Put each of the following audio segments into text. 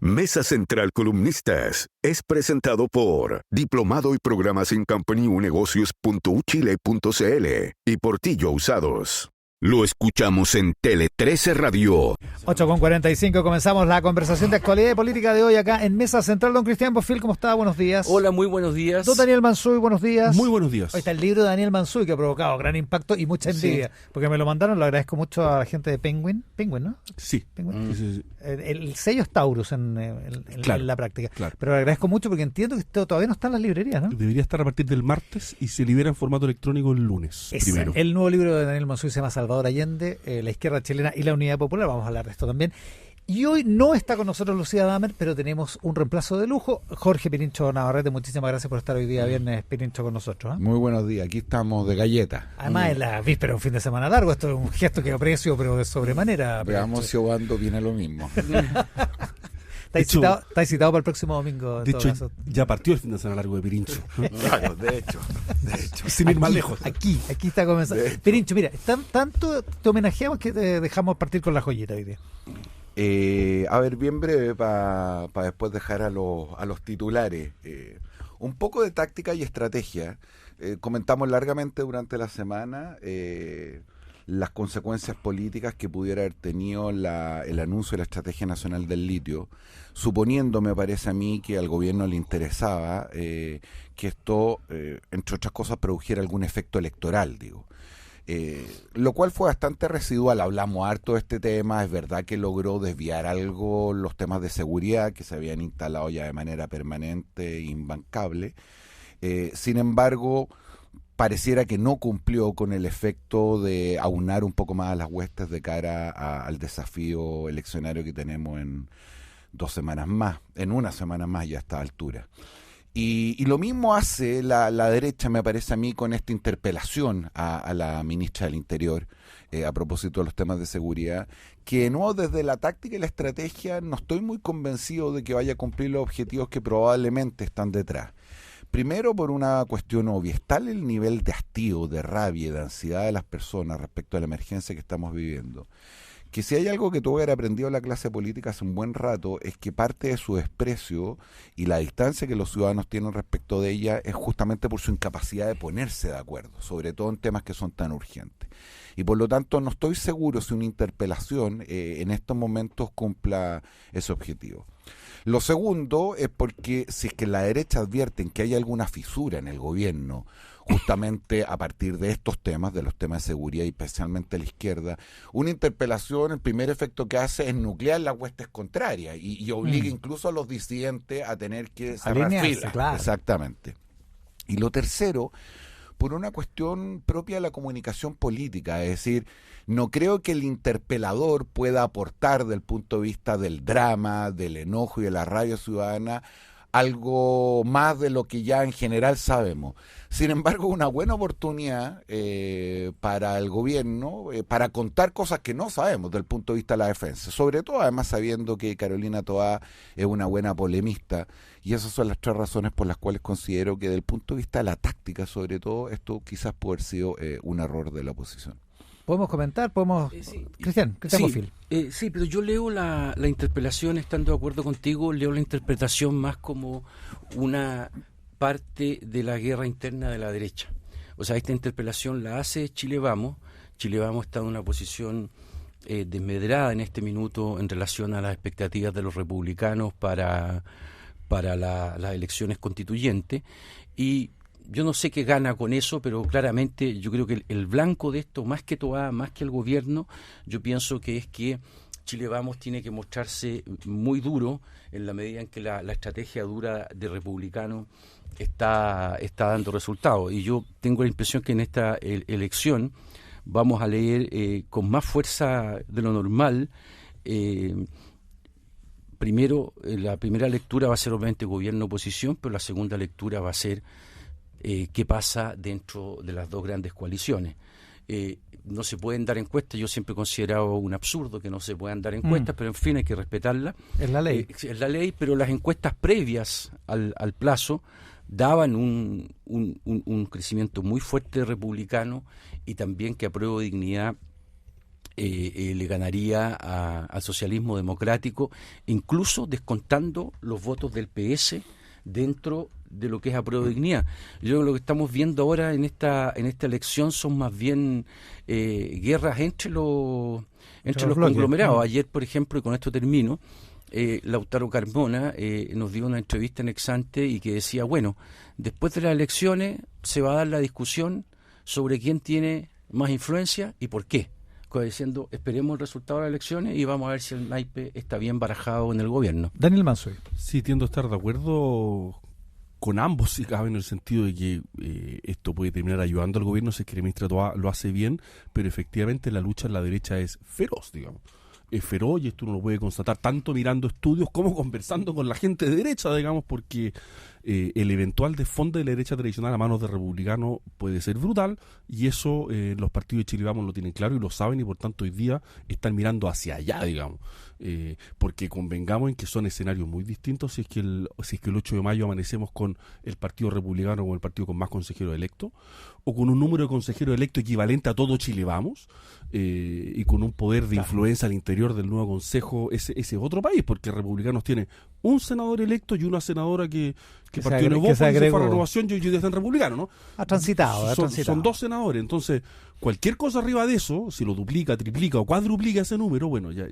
Mesa Central Columnistas es presentado por Diplomado y Programas en Company Unegocios.uchile.cl y Portillo Usados. Lo escuchamos en Tele 13 Radio. 8:45, comenzamos la conversación de actualidad y política de hoy acá en Mesa Central. Don Cristian Bofill, ¿cómo está? Buenos días. Hola, muy buenos días. Don Daniel Mansuy, buenos días. Muy buenos días. Hoy está el libro de Daniel Mansuy que ha provocado gran impacto y mucha envidia, porque me lo mandaron, lo agradezco mucho a la gente de Penguin, ¿no? Sí. Penguin. Sí. El sello es Taurus en la práctica, claro. Pero lo agradezco mucho porque entiendo que esto todavía no está en las librerías, ¿no? Debería estar a partir del martes y se libera en formato electrónico el lunes. Primero. El nuevo libro de Daniel Mansuy se llama Salvador Allende, la izquierda chilena y la unidad popular. Vamos a hablar de esto también. Y hoy no está con nosotros Lucía Damer, pero tenemos un reemplazo de lujo. Jorge Pirincho Navarrete, muchísimas gracias por estar hoy día viernes, Pirincho, con nosotros. Muy buenos días, aquí estamos de galleta. Además, en la víspera de un fin de semana largo, esto es un gesto que aprecio, pero de sobremanera. Veamos si Obando viene lo mismo. ¿Estáis citado para el próximo domingo? De hecho, ya partió el fin de semana largo de Pirincho. Claro, de hecho. Sin ir más lejos. Aquí está comenzando. Pirincho, mira, tanto te homenajeamos que te dejamos partir con la joyita hoy día. A ver, bien breve para después dejar a los titulares. Un poco de táctica y estrategia. Comentamos largamente durante la semana las consecuencias políticas que pudiera haber tenido el anuncio de la Estrategia Nacional del Litio, suponiendo, me parece a mí, que al gobierno le interesaba que esto, entre otras cosas, produjera algún efecto electoral, digo. Lo cual fue bastante residual. Hablamos harto de este tema. Es verdad que logró desviar algo los temas de seguridad que se habían instalado ya de manera permanente e imbancable. Sin embargo, pareciera que no cumplió con el efecto de aunar un poco más a las huestes de cara al desafío eleccionario que tenemos en 2 semanas más, en 1 semana más ya a esta altura. Y lo mismo hace la derecha, me parece a mí, con esta interpelación a la ministra del Interior a propósito de los temas de seguridad, que no, desde la táctica y la estrategia no estoy muy convencido de que vaya a cumplir los objetivos que probablemente están detrás. Primero, por una cuestión obvia, es tal el nivel de hastío, de rabia y de ansiedad de las personas respecto a la emergencia que estamos viviendo, que si hay algo que tuvo que haber aprendido la clase política hace un buen rato, es que parte de su desprecio y la distancia que los ciudadanos tienen respecto de ella es justamente por su incapacidad de ponerse de acuerdo, sobre todo en temas que son tan urgentes. Y por lo tanto no estoy seguro si una interpelación en estos momentos cumpla ese objetivo. Lo segundo es porque si es que la derecha advierten que hay alguna fisura en el gobierno, justamente a partir de estos temas, de los temas de seguridad y especialmente la izquierda, una interpelación, el primer efecto que hace es nuclear las huestes contrarias y obliga incluso a los disidentes a tener que cerrar filas. Claro. Exactamente. Y lo tercero, por una cuestión propia de la comunicación política, es decir, no creo que el interpelador pueda aportar desde el punto de vista del drama, del enojo y de la rabia ciudadana algo más de lo que ya en general sabemos. Sin embargo, una buena oportunidad para el gobierno para contar cosas que no sabemos desde el punto de vista de la defensa. Sobre todo, además, sabiendo que Carolina Toá es una buena polemista. Y esas son las 3 razones por las cuales considero que desde el punto de vista de la táctica, sobre todo, esto quizás puede haber sido un error de la oposición. ¿Podemos comentar? Sí. Cristian Bofill. Sí, pero yo leo la interpelación, estando de acuerdo contigo, leo la interpretación más como una parte de la guerra interna de la derecha. O sea, esta interpelación la hace Chile Vamos. Chile Vamos está en una posición desmedrada en este minuto en relación a las expectativas de los republicanos para las elecciones constituyentes. Y yo no sé qué gana con eso, pero claramente yo creo que el blanco de esto, más que Toá, más que el gobierno, yo pienso que es que Chile Vamos tiene que mostrarse muy duro en la medida en que la estrategia dura de republicano está dando resultados. Y yo tengo la impresión que en esta elección vamos a leer con más fuerza de lo normal. Primero, la primera lectura va a ser obviamente gobierno-oposición, pero la segunda lectura va a ser qué pasa dentro de las 2 grandes coaliciones. No se pueden dar encuestas, yo siempre he considerado un absurdo que no se puedan dar encuestas, pero en fin hay que respetarla. Es la ley. Es la ley, pero las encuestas previas al plazo daban un crecimiento muy fuerte republicano y también que Apruebo Dignidad le ganaría al socialismo democrático, incluso descontando los votos del PS dentro de lo que es Apruebo Dignidad. Yo creo que lo que estamos viendo ahora en esta elección son más bien guerras entre los conglomerados. Ayer, por ejemplo, y con esto termino, Lautaro Carmona nos dio una entrevista en Exante y que decía, bueno, después de las elecciones se va a dar la discusión sobre quién tiene más influencia y por qué. Diciendo, esperemos el resultado de las elecciones y vamos a ver si el naipe está bien barajado en el gobierno. Daniel Mansoy. Sí, tiendo a estar de acuerdo con ambos, si cabe, en el sentido de que esto puede terminar ayudando al gobierno si es que el ministro lo hace bien, pero efectivamente la lucha en la derecha es feroz, digamos. Es feroz y esto uno lo puede constatar tanto mirando estudios como conversando con la gente de derecha, digamos, porque el eventual desfonde de la derecha tradicional a manos de republicanos puede ser brutal y eso los partidos de Chile Vamos lo tienen claro y lo saben y por tanto hoy día están mirando hacia allá, digamos, porque convengamos en que son escenarios muy distintos si es que el 8 de mayo amanecemos con el partido republicano como el partido con más consejeros electos o con un número de consejeros electos equivalente a todo Chile Vamos y con un poder de influencia al interior del nuevo consejo ese otro país, porque republicanos tiene un senador electo y una senadora que partió Nuevo se fue a Renovación y hoy día están republicanos, ¿no? Ha transitado. Son dos senadores, entonces cualquier cosa arriba de eso, si lo duplica, triplica o cuadruplica ese número, bueno, ya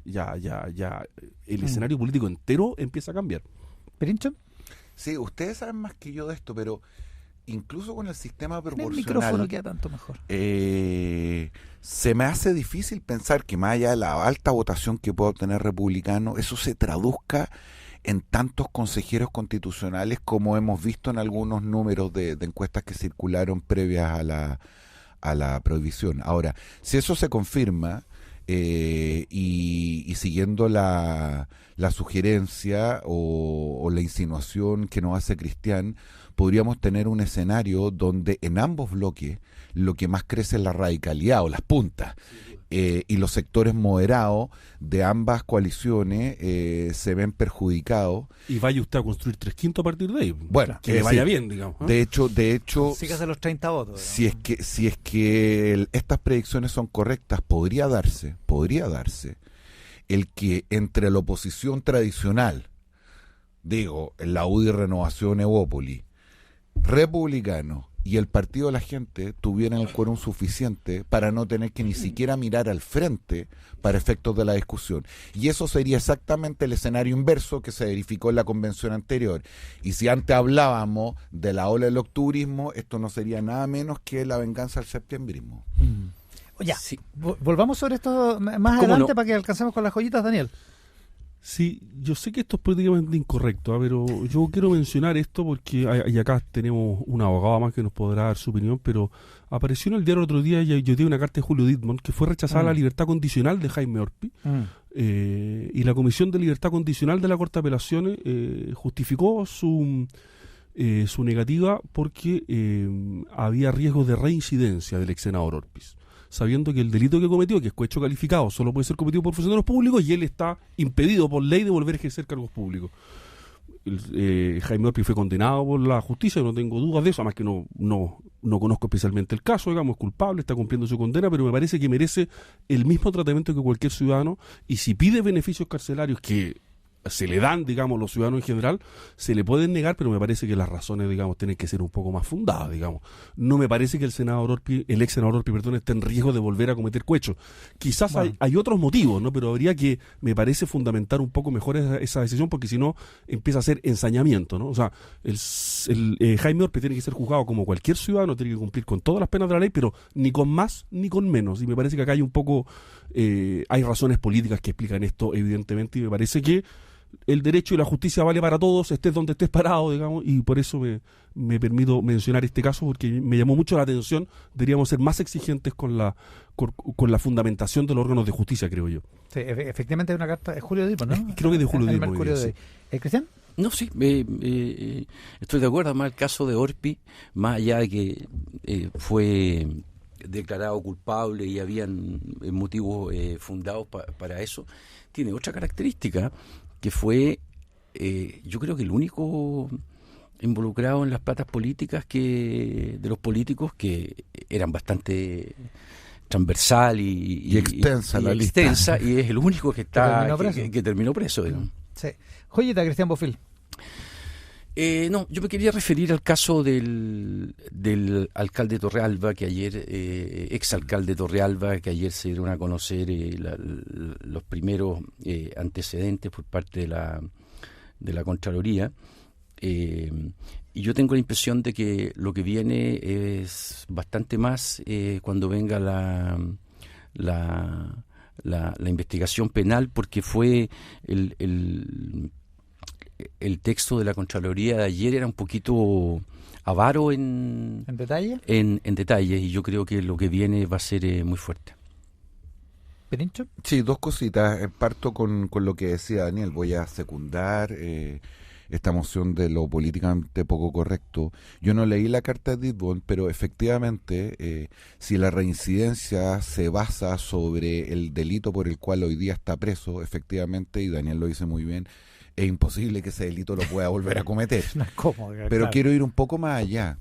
el escenario político entero empieza a cambiar. ¿Perincho? Sí, ustedes saben más que yo de esto, pero incluso con el sistema proporcional, el micrófono queda tanto mejor. Se me hace difícil pensar que más allá de la alta votación que pueda obtener republicano, eso se traduzca en tantos consejeros constitucionales como hemos visto en algunos números de encuestas que circularon previas a la prohibición. Ahora, si eso se confirma y siguiendo la sugerencia o la insinuación que nos hace Cristian, podríamos tener un escenario donde en ambos bloques lo que más crece es la radicalidad o las puntas. Y los sectores moderados de ambas coaliciones se ven perjudicados. Y vaya usted a construir 3/5 a partir de ahí. Bueno, que le vaya bien, digamos. De hecho, sí que hace los 30 votos. Si es que estas predicciones son correctas, podría darse el que entre la oposición tradicional, digo, la UDI Renovación Evópoli, republicanos y el Partido de la Gente tuvieran el quórum suficiente para no tener que ni siquiera mirar al frente para efectos de la discusión. Y eso sería exactamente el escenario inverso que se verificó en la convención anterior. Y si antes hablábamos de la ola del octubrismo, esto no sería nada menos que la venganza del septiembrismo. Ya, sí. Volvamos sobre esto más adelante para que alcancemos con las joyitas, Daniel. Sí, yo sé que esto es políticamente incorrecto, pero yo quiero mencionar esto porque y acá tenemos un abogado más que nos podrá dar su opinión, pero apareció en el diario el otro día y yo di una carta de Julio Dittmund que fue rechazada la libertad condicional de Jaime Orpi y la Comisión de Libertad Condicional de la Corte de Apelaciones justificó su negativa porque había riesgo de reincidencia del ex senador Orpiz, sabiendo que el delito que cometió, que es cohecho calificado, solo puede ser cometido por funcionarios públicos y él está impedido por ley de volver a ejercer cargos públicos. Jaime Orpi fue condenado por la justicia, no tengo dudas de eso, además que no conozco especialmente el caso, digamos, es culpable, está cumpliendo su condena, pero me parece que merece el mismo tratamiento que cualquier ciudadano y si pide beneficios carcelarios que se le dan, digamos, los ciudadanos en general, se le pueden negar, pero me parece que las razones, digamos, tienen que ser un poco más fundadas, digamos. No me parece que el ex senador Orpi, esté en riesgo de volver a cometer cohecho. Quizás hay otros motivos, ¿no? Pero habría que, me parece, fundamentar un poco mejor esa decisión, porque si no, empieza a ser ensañamiento, ¿no? O sea, Jaime Orpi tiene que ser juzgado como cualquier ciudadano, tiene que cumplir con todas las penas de la ley, pero ni con más ni con menos. Y me parece que acá hay un poco, hay razones políticas que explican esto, evidentemente, y me parece que el derecho y la justicia vale para todos, estés donde estés parado, digamos, y por eso me permito mencionar este caso, porque me llamó mucho la atención. Deberíamos ser más exigentes con la fundamentación de los órganos de justicia, creo yo. Sí, efectivamente hay una carta de Julio Dittmund, ¿no? Creo que de Julio Dittmund. Mercurio de ¿Cristian? No, sí, estoy de acuerdo. Además, el caso de Orpi, más allá de que fue declarado culpable y habían motivos fundados para eso, tiene otra característica, que fue, yo creo que el único involucrado en las platas políticas de los políticos que eran bastante transversal y extensa la lista. extensa, y es el único que terminó preso. Digamos. Sí. Joyita, Cristian Bofill. No, yo me quería referir al caso del alcalde Torrealba, que ayer, exalcalde Torrealba, que ayer se dieron a conocer los primeros antecedentes por parte de la Contraloría. Y yo tengo la impresión de que lo que viene es bastante más cuando venga la investigación penal, porque fue el texto de la Contraloría de ayer era un poquito avaro en detalle. En detalles, y yo creo que lo que viene va a ser muy fuerte. ¿Penincho? Sí, dos cositas. Parto con lo que decía Daniel. Voy a secundar esta moción de lo políticamente poco correcto. Yo no leí la carta de Didbon, pero efectivamente, si la reincidencia se basa sobre el delito por el cual hoy día está preso, efectivamente, y Daniel lo dice muy bien, es imposible que ese delito lo pueda volver a cometer. No es cómodo, Pero claro. quiero ir un poco más allá.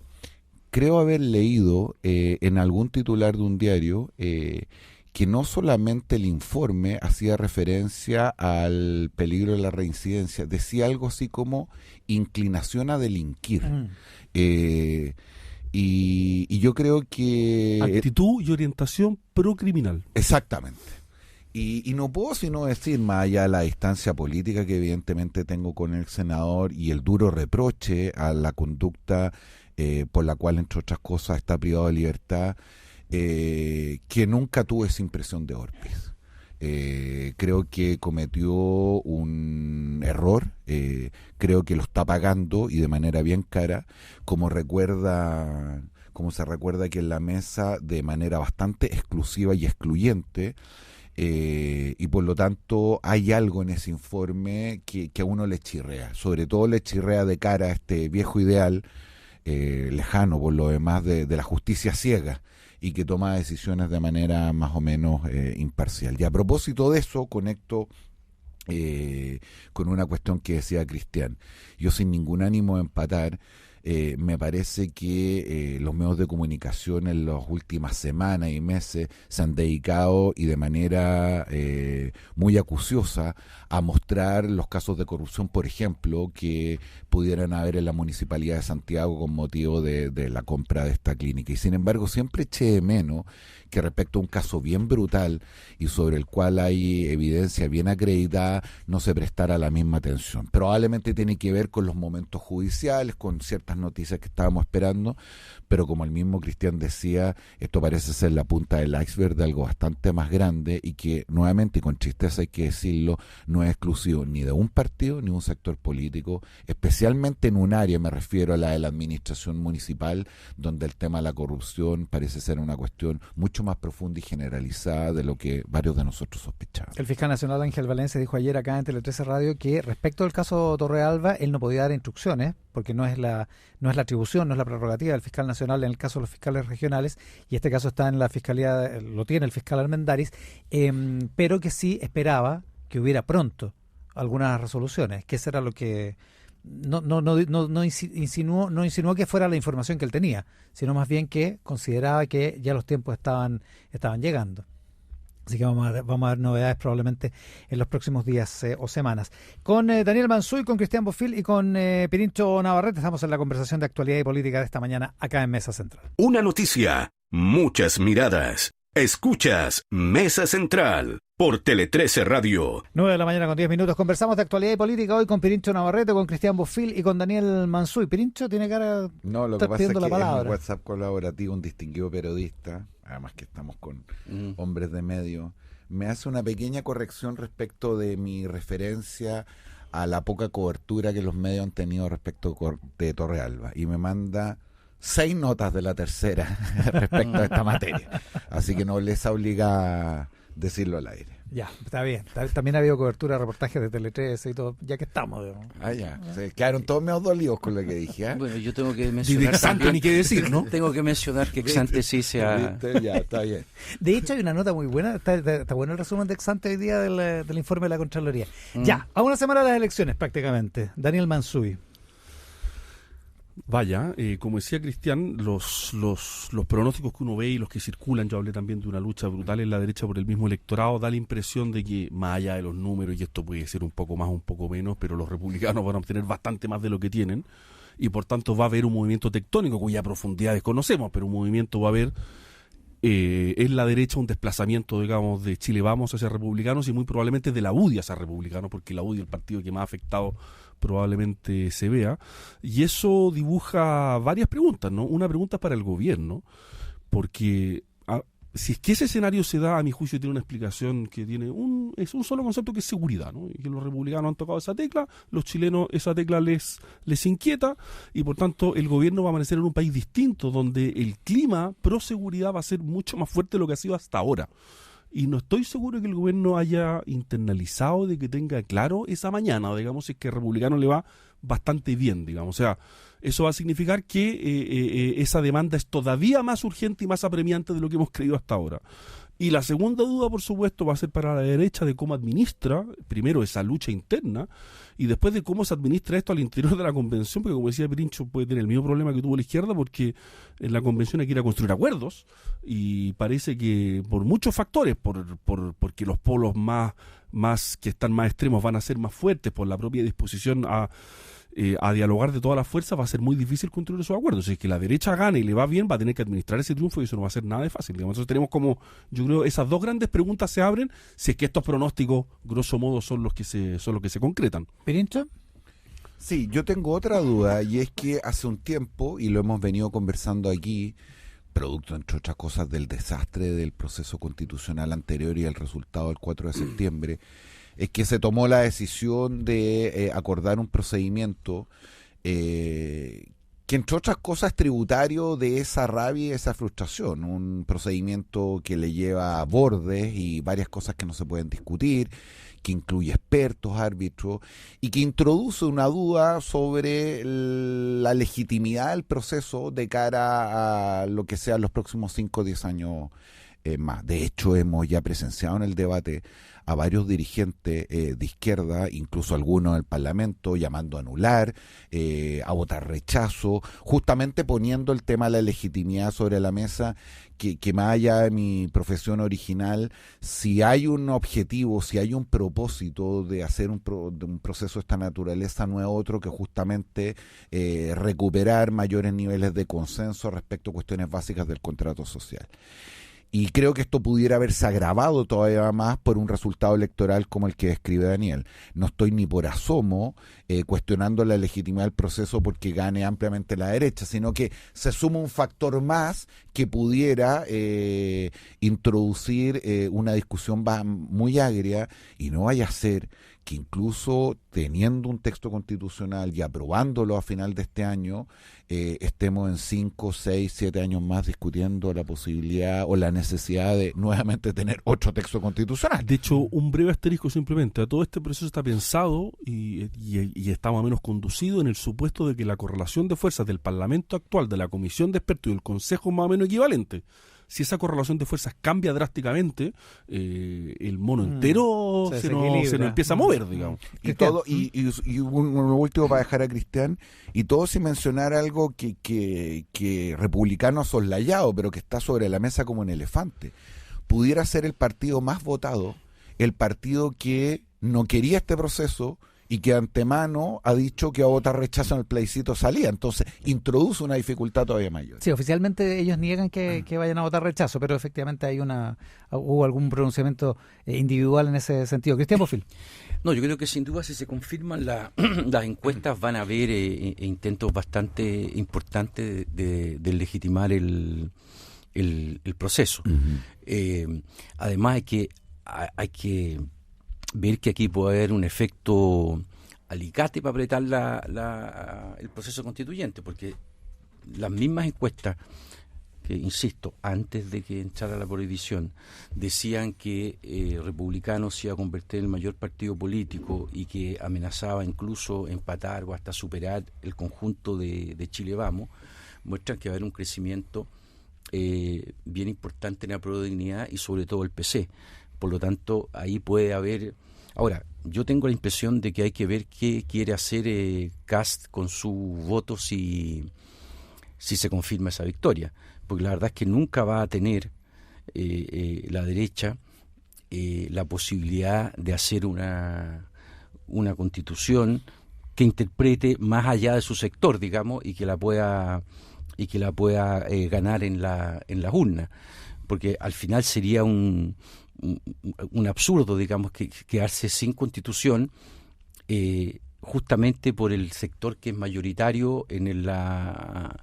Creo haber leído en algún titular de un diario que no solamente el informe hacía referencia al peligro de la reincidencia, decía algo así como inclinación a delinquir. Y yo creo que... Actitud y orientación procriminal. Exactamente. Y no puedo sino decir, más allá de la distancia política que evidentemente tengo con el senador y el duro reproche a la conducta por la cual, entre otras cosas, está privado de libertad, que nunca tuve esa impresión de Orpiz. Creo que cometió un error, creo que lo está pagando y de manera bien cara, como se recuerda que en la mesa, de manera bastante exclusiva y excluyente, y por lo tanto hay algo en ese informe que a uno le chirrea, sobre todo le chirrea de cara a este viejo ideal lejano por lo demás de la justicia ciega y que toma decisiones de manera más o menos imparcial. Y a propósito de eso, conecto con una cuestión que decía Cristian. Yo, sin ningún ánimo de empatar, me parece que los medios de comunicación en las últimas semanas y meses se han dedicado, y de manera muy acuciosa, a mostrar los casos de corrupción, por ejemplo, que pudieran haber en la Municipalidad de Santiago con motivo de la compra de esta clínica. Y sin embargo, siempre eché de menos que, respecto a un caso bien brutal y sobre el cual hay evidencia bien acreditada, no se prestara la misma atención. Probablemente tiene que ver con los momentos judiciales, con ciertas noticias que estábamos esperando, pero como el mismo Cristian decía, esto parece ser la punta del iceberg de algo bastante más grande, y que, nuevamente y con tristeza hay que decirlo, no es exclusivo ni de un partido ni de un sector político, especialmente en un área, me refiero a la de la administración municipal, donde el tema de la corrupción parece ser una cuestión mucho más profunda y generalizada de lo que varios de nosotros sospechaban. El fiscal nacional Ángel Valencia dijo ayer acá en Tele 13 Radio que, respecto al caso Torrealba, él no podía dar instrucciones porque no es la atribución, no es la prerrogativa del fiscal nacional en el caso de los fiscales regionales, y este caso está en la fiscalía, lo tiene el fiscal Armendáriz, pero que sí esperaba que hubiera pronto algunas resoluciones, que eso era lo que no insinuó que fuera la información que él tenía, sino más bien que consideraba que ya los tiempos estaban llegando. Así que vamos a ver novedades probablemente en los próximos días o semanas. Con Daniel Mansuy, con Cristian Bofill y con Pirincho Navarrete estamos en la conversación de actualidad y política de esta mañana acá en Mesa Central. Una noticia, muchas miradas. Escuchas Mesa Central por Tele 13 Radio. 9 de la mañana con 10 minutos. Conversamos de actualidad y política hoy con Pirincho Navarrete, con Cristian Bofill y con Daniel Mansuy. Pirincho tiene cara... No, lo que pasa es que la palabra. en mi WhatsApp colaborativo, un distinguido periodista, además que estamos con hombres de medio, me hace una pequeña corrección respecto de mi referencia a la poca cobertura que los medios han tenido respecto de Torrealba, y me manda 6 notas de la tercera respecto a esta materia. Así que no les obliga a decirlo al aire. Ya, está bien. También ha habido cobertura, reportajes de Tele 13 y todo, ya que estamos. Digamos. Ya. Se quedaron todos medio dolidos con lo que dije. ¿Eh? Bueno, yo tengo que mencionar... Exante ni qué decir, ¿no? Tengo que mencionar que Exante sí se ha... ¿Viste? Ya, está bien. De hecho, hay una nota muy buena. Está bueno el resumen de Exante hoy día del informe de la Contraloría. Ya, a una semana de las elecciones prácticamente. Daniel Mansuy. Vaya, como decía Cristian, los pronósticos que uno ve y los que circulan, yo hablé también de una lucha brutal en la derecha por el mismo electorado, da la impresión de que, más allá de los números, y esto puede ser un poco más, un poco menos, pero los republicanos van a obtener bastante más de lo que tienen, y por tanto va a haber un movimiento tectónico cuya profundidad desconocemos, pero un movimiento va a haber en la derecha, un desplazamiento, digamos, de Chile Vamos hacia republicanos y muy probablemente de la UDI hacia republicanos, porque la UDI es el partido que más afectado probablemente se vea, y eso dibuja varias preguntas, ¿no? Una pregunta para el gobierno, porque si es que ese escenario se da, a mi juicio tiene una explicación que es un solo concepto, que es seguridad, ¿no? Y que los republicanos han tocado esa tecla, los chilenos esa tecla les inquieta, y por tanto el gobierno va a amanecer en un país distinto, donde el clima pro seguridad va a ser mucho más fuerte de lo que ha sido hasta ahora. Y no estoy seguro de que el gobierno haya internalizado, de que tenga claro esa mañana, digamos, si es que al republicano le va bastante bien, digamos. O sea, eso va a significar que esa demanda es todavía más urgente y más apremiante de lo que hemos creído hasta ahora. Y la segunda duda, por supuesto, va a ser para la derecha de cómo administra, primero, esa lucha interna, y después de cómo se administra esto al interior de la convención, porque como decía Pirincho, puede tener el mismo problema que tuvo la izquierda, porque en la convención hay que ir a construir acuerdos, y parece que por muchos factores, porque los polos más que están más extremos van a ser más fuertes, por la propia disposición a dialogar de todas las fuerzas, va a ser muy difícil construir esos acuerdos. Si es que la derecha gana y le va bien, va a tener que administrar ese triunfo, y eso no va a ser nada de fácil. Digamos. Entonces tenemos como, yo creo, esas dos grandes preguntas se abren, si es que estos pronósticos, grosso modo, son los que se concretan. ¿Pirincho? Sí, yo tengo otra duda, y es que hace un tiempo, y lo hemos venido conversando aquí, producto, entre otras cosas, del desastre del proceso constitucional anterior y el resultado del 4 de septiembre, es que se tomó la decisión de acordar un procedimiento que, entre otras cosas, es tributario de esa rabia y esa frustración. Un procedimiento que le lleva a bordes y varias cosas que no se pueden discutir, que incluye expertos, árbitros, y que introduce una duda sobre la legitimidad del proceso de cara a lo que sean los próximos 5 o 10 años más. De hecho, hemos ya presenciado en el debate a varios dirigentes de izquierda, incluso algunos del Parlamento, llamando a anular, a votar rechazo, justamente poniendo el tema de la legitimidad sobre la mesa, que más allá de mi profesión original, si hay un objetivo, si hay un propósito de hacer un proceso de esta naturaleza, no es otro que justamente recuperar mayores niveles de consenso respecto a cuestiones básicas del contrato social. Y creo que esto pudiera haberse agravado todavía más por un resultado electoral como el que describe Daniel. No estoy ni por asomo cuestionando la legitimidad del proceso porque gane ampliamente la derecha, sino que se suma un factor más que pudiera introducir una discusión muy agria, y no vaya a ser que incluso teniendo un texto constitucional y aprobándolo a final de este año, estemos en 5, 6, 7 años más discutiendo la posibilidad o la necesidad de nuevamente tener otro texto constitucional. De hecho, un breve asterisco simplemente, todo este proceso está pensado y está más o menos conducido en el supuesto de que la correlación de fuerzas del Parlamento actual, de la Comisión de Expertos y del Consejo es más o menos equivalente. Si esa correlación de fuerzas cambia drásticamente, el mono entero se nos empieza a mover, digamos. Y un último para dejar a Cristian, y todo sin mencionar algo que republicano soslayado, pero que está sobre la mesa como un elefante. Pudiera ser el partido más votado, el partido que no quería este proceso y que de antemano ha dicho que va a votar rechazo en el plebiscito salida. Entonces introduce una dificultad todavía mayor. Sí, oficialmente ellos niegan que vayan a votar rechazo, pero efectivamente hubo algún pronunciamiento individual en ese sentido. Cristian Bofill. No, yo creo que sin duda, si se confirman las encuestas, van a haber intentos bastante importantes de legitimar el proceso. Uh-huh. Además hay que ver que aquí puede haber un efecto alicate para apretar el proceso constituyente, porque las mismas encuestas que, insisto, antes de que entrara la prohibición, decían que Republicanos se iba a convertir en el mayor partido político y que amenazaba incluso empatar o hasta superar el conjunto de Chile Vamos, muestran que va a haber un crecimiento bien importante en la Prueba de Dignidad y sobre todo el PC. Por lo tanto, ahí puede haber Ahora, yo tengo la impresión de que hay que ver qué quiere hacer Kast con su voto si se confirma esa victoria, porque la verdad es que nunca va a tener la derecha la posibilidad de hacer una constitución que interprete más allá de su sector, digamos, y que la pueda ganar en las urnas, porque al final sería un absurdo, digamos, que quedarse sin constitución justamente por el sector que es mayoritario en la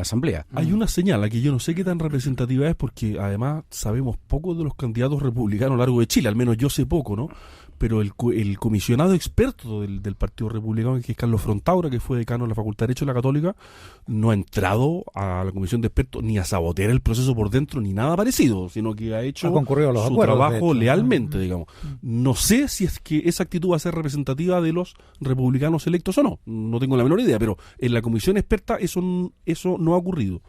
asamblea. Hay una señal que yo no sé qué tan representativa es, porque además sabemos poco de los candidatos republicanos a lo largo de Chile, al menos yo sé poco, ¿no? Pero el comisionado experto del Partido Republicano, que es Carlos Frontaura, que fue decano de la Facultad de Derecho de la Católica, no ha entrado a la comisión de expertos ni a sabotear el proceso por dentro, ni nada parecido, sino que ha hecho su trabajo lealmente, digamos. No sé si es que esa actitud va a ser representativa de los republicanos electos o no, no tengo la menor idea, pero en la comisión experta eso no ha ocurrido.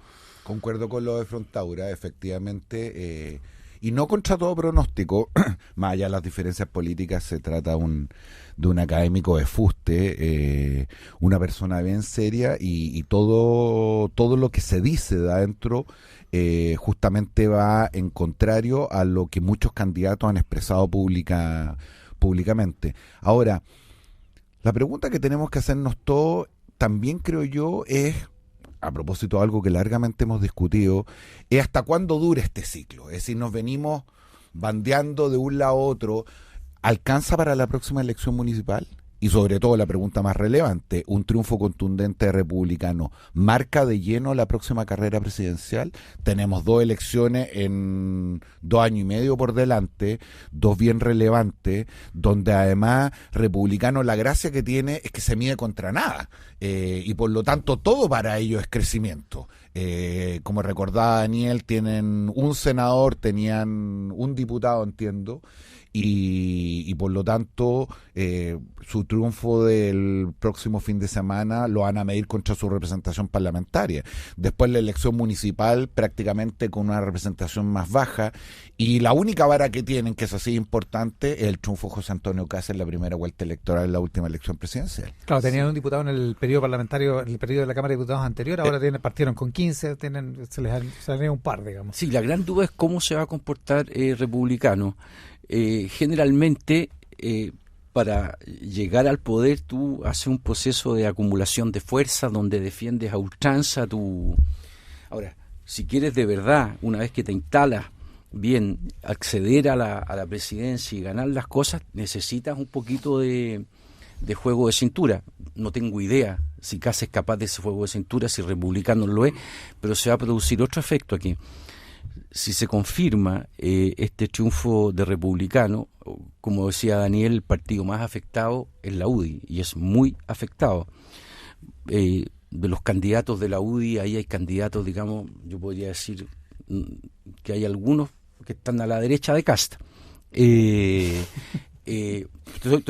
Concuerdo con lo de Frontaura, efectivamente, y no contra todo pronóstico, más allá de las diferencias políticas, se trata de un académico de fuste, una persona bien seria, y todo lo que se dice de adentro justamente va en contrario a lo que muchos candidatos han expresado públicamente. Ahora, la pregunta que tenemos que hacernos todos, también creo yo, es, a propósito de algo que largamente hemos discutido, es hasta cuándo dura este ciclo. Es decir, nos venimos bandeando de un lado a otro. ¿Alcanza para la próxima elección municipal? Y sobre todo la pregunta más relevante, ¿un triunfo contundente republicano marca de lleno la próxima carrera presidencial? Tenemos 2 elecciones en 2 años y medio por delante, 2 bien relevantes, donde además republicano la gracia que tiene es que se mide contra nada, y por lo tanto todo para ellos es crecimiento. Como recordaba Daniel, tienen un senador, tenían un diputado, entiendo, y por lo tanto su triunfo del próximo fin de semana lo van a medir contra su representación parlamentaria. Después la elección municipal prácticamente con una representación más baja, y la única vara que tienen, que es así importante, es el triunfo de José Antonio Kast en la primera vuelta electoral en la última elección presidencial. Claro, tenían un diputado en el periodo parlamentario, en el periodo de la Cámara de Diputados anterior, ahora partieron con 15, se les han un par, digamos. Sí, la gran duda es cómo se va a comportar republicano. Generalmente para llegar al poder tú haces un proceso de acumulación de fuerza donde defiendes a ultranza tu... Ahora, si quieres de verdad, una vez que te instalas bien, acceder a la presidencia y ganar las cosas, necesitas un poquito de juego de cintura. No tengo idea si Kast es capaz de ese juego de cintura, si republicano lo es, pero se va a producir otro efecto aquí. Si se confirma este triunfo de republicano, como decía Daniel, el partido más afectado es la UDI, y es muy afectado. De los candidatos de la UDI, ahí hay candidatos, digamos, yo podría decir que hay algunos que están a la derecha de Kast. Estoy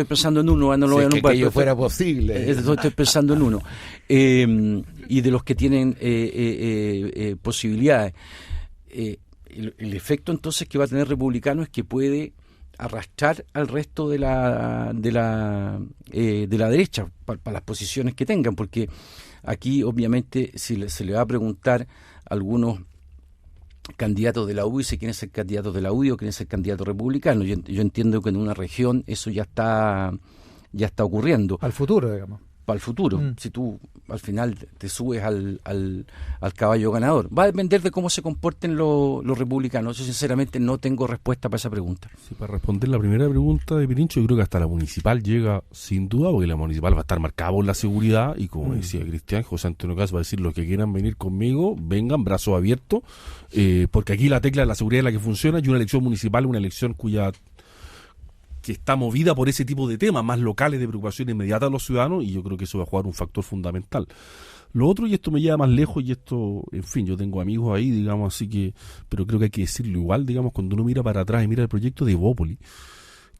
pensando en uno, no lo voy a nombrar. Que ello fuera posible. Estoy pensando en uno. Y de los que tienen posibilidades. El efecto entonces que va a tener republicano es que puede arrastrar al resto de la derecha para las posiciones que tengan, porque aquí obviamente se le va a preguntar a algunos candidatos de la UDI si quieren ser candidatos de la UDI o quieren ser candidatos republicanos. Yo entiendo que en una región eso ya está ocurriendo. Al futuro, digamos. Para el futuro, si tú al final te subes al caballo ganador. Va a depender de cómo se comporten los republicanos. Yo sinceramente no tengo respuesta para esa pregunta. Sí, para responder la primera pregunta de Pirincho, yo creo que hasta la municipal llega sin duda, porque la municipal va a estar marcada por la seguridad, y como decía Cristian, José Antonio Kast va a decir: los que quieran venir conmigo, vengan, brazos abiertos, porque aquí la tecla de la seguridad es la que funciona, y una elección municipal, una elección que está movida por ese tipo de temas más locales de preocupación inmediata a los ciudadanos, y yo creo que eso va a jugar un factor fundamental. Lo otro, y esto me lleva más lejos, y esto, en fin, yo tengo amigos ahí, digamos, así que, pero creo que hay que decirlo igual, digamos, cuando uno mira para atrás y mira el proyecto de Evópoli,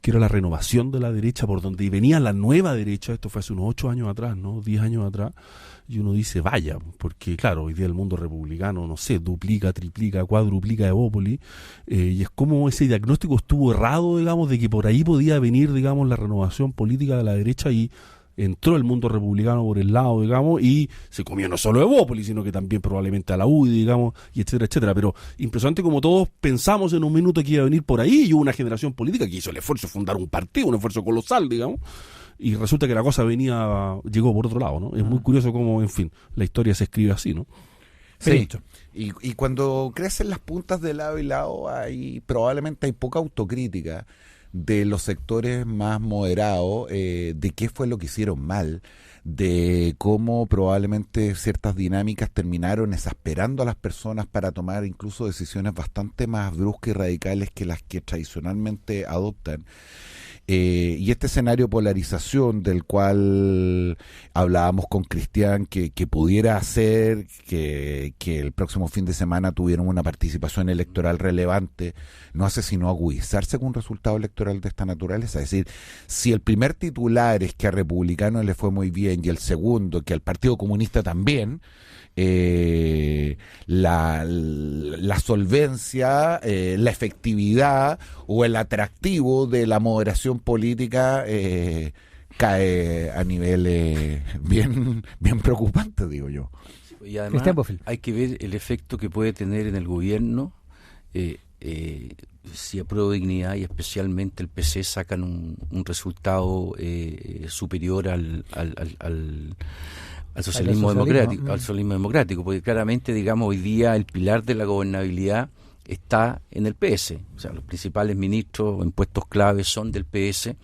que era la renovación de la derecha, por donde venía la nueva derecha. Esto fue hace unos 8 años atrás, ¿no? 10 años atrás. Y uno dice, vaya, porque claro, hoy día el mundo republicano, no sé, duplica, triplica, cuadruplica Evópolis, y es como ese diagnóstico estuvo errado, digamos, de que por ahí podía venir, digamos, la renovación política de la derecha, y entró el mundo republicano por el lado, digamos, y se comió no solo Evópolis, sino que también probablemente a la UDI, digamos, y etcétera, etcétera. Pero impresionante como todos pensamos en un minuto que iba a venir por ahí, y hubo una generación política que hizo el esfuerzo de fundar un partido, un esfuerzo colosal, digamos, y resulta que la cosa llegó por otro lado, ¿no? Es muy curioso cómo, en fin, la historia se escribe así, ¿no? Sí, y cuando crecen las puntas de lado y lado, probablemente hay poca autocrítica de los sectores más moderados, de qué fue lo que hicieron mal, de cómo probablemente ciertas dinámicas terminaron exasperando a las personas para tomar incluso decisiones bastante más bruscas y radicales que las que tradicionalmente adoptan. Y este escenario de polarización del cual hablábamos con Cristian, que pudiera hacer que el próximo fin de semana tuvieran una participación electoral relevante, no hace sino agudizarse con un resultado electoral de esta naturaleza. Es decir, si el primer titular es que a Republicanos le fue muy bien y el segundo que al Partido Comunista también, la solvencia, la efectividad o el atractivo de la moderación política cae a niveles bien preocupantes, digo yo. Y además hay que ver el efecto que puede tener en el gobierno si a Prueba de Dignidad y especialmente el PC sacan un resultado superior al socialismo democrático, porque claramente, digamos, hoy día el pilar de la gobernabilidad está en el PS. O sea, los principales ministros en puestos claves son del PS,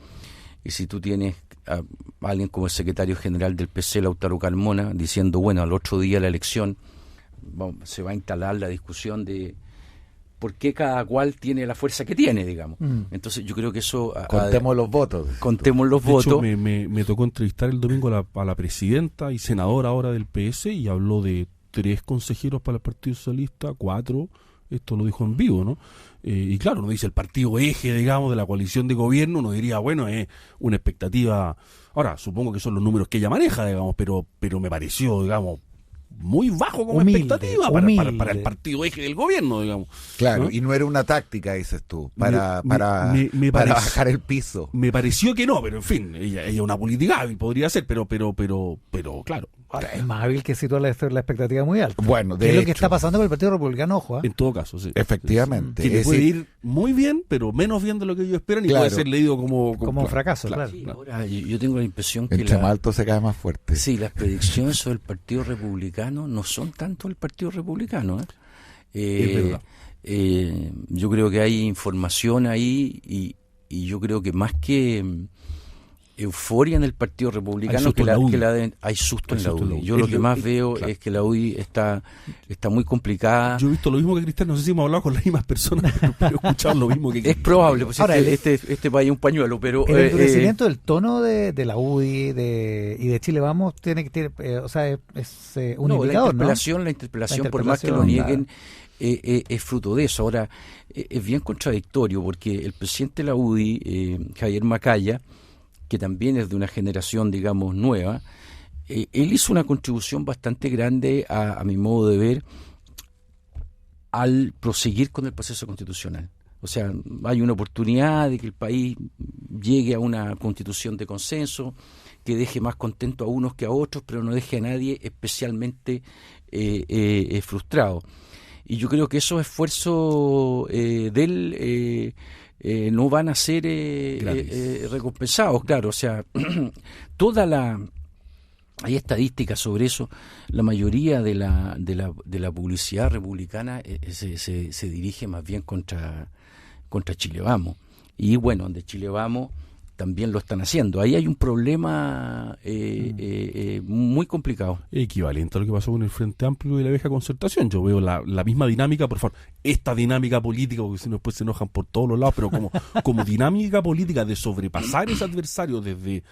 y si tú tienes a alguien como el secretario general del PC, Lautaro Carmona, diciendo, bueno, al otro día de la elección se va a instalar la discusión de por qué cada cual tiene la fuerza que tiene, digamos. Entonces yo creo que eso... Contemos los votos. De hecho, me tocó entrevistar el domingo a la presidenta y senadora ahora del PS, y habló de 3 consejeros para el Partido Socialista, 4, esto lo dijo en vivo, ¿no? Y claro, uno dice el partido eje, digamos, de la coalición de gobierno, uno diría, bueno, es una expectativa... Ahora, supongo que son los números que ella maneja, digamos, pero me pareció, digamos, muy bajo como expectativa para el partido eje del gobierno, digamos. Claro, ¿no? Y no era una táctica, dices tú, para bajar el piso. Me pareció que no, pero en fin, ella es una política hábil, podría ser, pero claro. Ahora, es más hábil que situar la expectativa muy alta. Bueno, ¿Qué es lo que está pasando con el Partido Republicano? Ojo, en todo caso, sí. Efectivamente. Que puede ir muy bien, pero menos bien de lo que ellos esperan, y puede ser leído como un fracaso, claro. Sí, ahora, yo tengo la impresión que entre más alto se cae más fuerte. Sí, las predicciones sobre el Partido Republicano no son tanto el Partido Republicano. Es verdad. Yo creo que hay información ahí, y yo creo que más que euforia en el Partido Republicano, hay susto en la UDI. Yo lo que más veo es que la UDI está muy complicada. Yo he visto lo mismo que Cristian, no sé si hemos hablado con las mismas personas, pero he escuchado lo mismo que es probable, pues ahora, este país es un pañuelo, pero el endurecimiento del tono de la UDI y de Chile Vamos tiene o sea, es un indicador, la interpelación, por más que lo nieguen, es fruto de eso. Ahora, es bien contradictorio, porque el presidente de la UDI, Javier Macaya, que también es de una generación, digamos, nueva, él hizo una contribución bastante grande, a mi modo de ver, al proseguir con el proceso constitucional. O sea, hay una oportunidad de que el país llegue a una constitución de consenso, que deje más contento a unos que a otros, pero no deje a nadie especialmente frustrado. Y yo creo que esos esfuerzos de él no van a ser recompensados, claro. O sea, hay estadísticas sobre eso. La mayoría de la publicidad republicana se dirige más bien contra Chile Vamos. Y bueno, donde Chile Vamos también lo están haciendo. Ahí hay un problema muy complicado. Equivalente a lo que pasó con el Frente Amplio y la vieja Concertación. Yo veo la misma dinámica, por favor, esta dinámica política, porque si no después se enojan por todos los lados, pero como dinámica política de sobrepasar ese adversario desde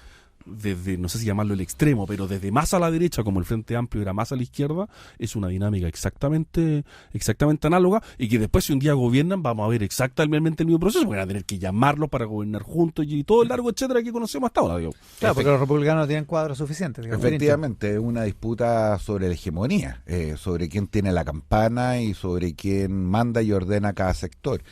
no sé si llamarlo el extremo, pero desde más a la derecha, como el Frente Amplio era más a la izquierda, es una dinámica exactamente análoga, y que después si un día gobiernan vamos a ver exactamente el mismo proceso, porque van a tener que llamarlos para gobernar juntos y todo el largo etcétera que conocemos hasta ahora, digo. Claro, porque los republicanos no tienen cuadros suficientes. Digamos. Efectivamente, es una disputa sobre la hegemonía, sobre quién tiene la campana y sobre quién manda y ordena cada sector.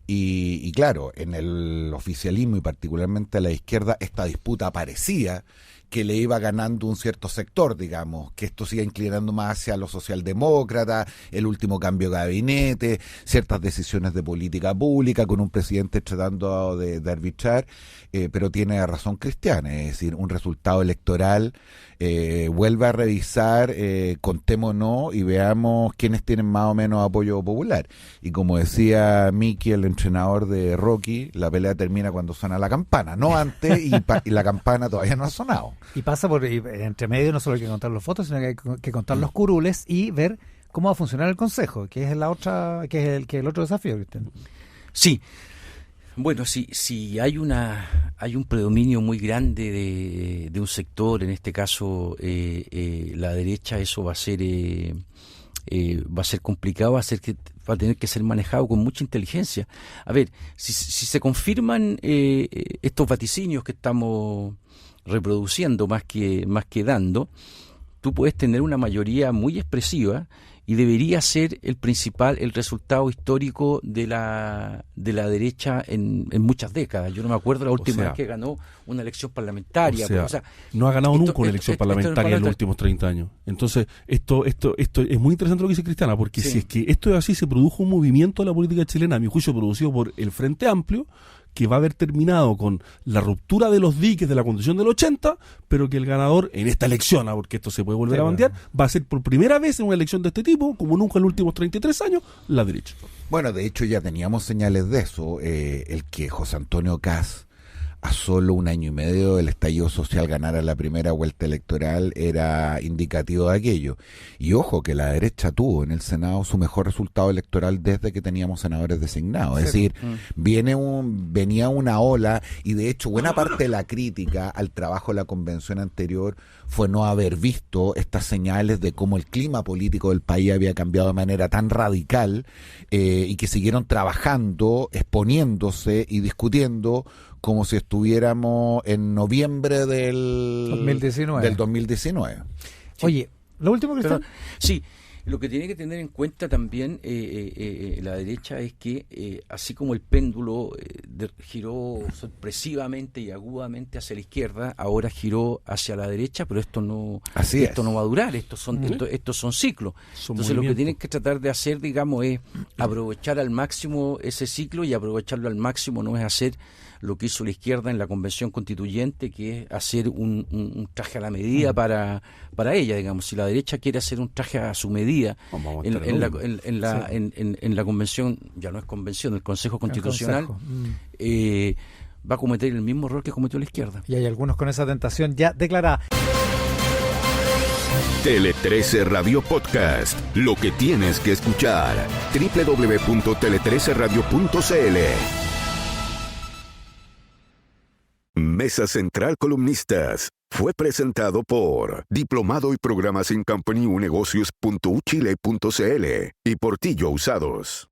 Y claro, en el oficialismo y particularmente a la izquierda, esta disputa parecía que le iba ganando un cierto sector, digamos, que esto siga inclinando más hacia los socialdemócratas, el último cambio de gabinete, ciertas decisiones de política pública, con un presidente tratando de arbitrar, pero tiene razón Cristian, es decir, un resultado electoral, vuelve a revisar, contémonos y veamos quiénes tienen más o menos apoyo popular. Y como decía Miki, el entrenador de Rocky, la pelea termina cuando suena la campana, no antes, y la campana todavía no ha sonado. Y pasa por entre medio no solo hay que contar los votos, sino que hay que contar los curules y ver cómo va a funcionar el Consejo, que es el otro desafío, Cristian. Sí. Bueno, si hay un predominio muy grande de un sector, en este caso la derecha, eso va a ser complicado, va a tener que ser manejado con mucha inteligencia. A ver, si se confirman estos vaticinios que estamos reproduciendo más que dando, tú puedes tener una mayoría muy expresiva y debería ser el resultado histórico de la derecha en muchas décadas. Yo no me acuerdo la última vez que ganó una elección parlamentaria. O sea, no ha ganado nunca una elección parlamentaria en los últimos 30 años. Entonces, esto es muy interesante lo que dice Cristiana, porque si es que esto es así, se produjo un movimiento de la política chilena, a mi juicio producido por el Frente Amplio, que va a haber terminado con la ruptura de los diques de la Constitución del 80, pero que el ganador en esta elección, porque esto se puede volver a bandear, va a ser por primera vez en una elección de este tipo, como nunca en los últimos 33 años, la derecha. Bueno, de hecho ya teníamos señales de eso, el que José Antonio Kast a solo 1 año y medio del estallido social ganara la primera vuelta electoral era indicativo de aquello. Y ojo que la derecha tuvo en el Senado su mejor resultado electoral desde que teníamos senadores designados. Es decir, venía una ola, y de hecho buena parte de la crítica al trabajo de la convención anterior fue no haber visto estas señales de cómo el clima político del país había cambiado de manera tan radical, y que siguieron trabajando, exponiéndose y discutiendo como si estuviéramos en noviembre del 2019. Oye, lo último, Cristian. Sí, lo que tiene que tener en cuenta también la derecha es que así como el péndulo giró sorpresivamente y agudamente hacia la izquierda, ahora giró hacia la derecha, pero esto no va a durar, estos son ciclos. Entonces lo que tienen que tratar de hacer, digamos, es aprovechar al máximo ese ciclo, y aprovecharlo al máximo no es hacer lo que hizo la izquierda en la Convención Constituyente, que es hacer un traje a la medida para ella, digamos. Si la derecha quiere hacer un traje a su medida en la Convención, ya no es Convención, el Consejo Constitucional, va a cometer el mismo error que cometió la izquierda. Y hay algunos con esa tentación ya declarada. Tele 13 Radio Podcast. Lo que tienes que escuchar. www.tele13radio.cl. Mesa Central Columnistas fue presentado por Diplomado y Programas en Company Unegocios.uchile.cl y Portillo Usados.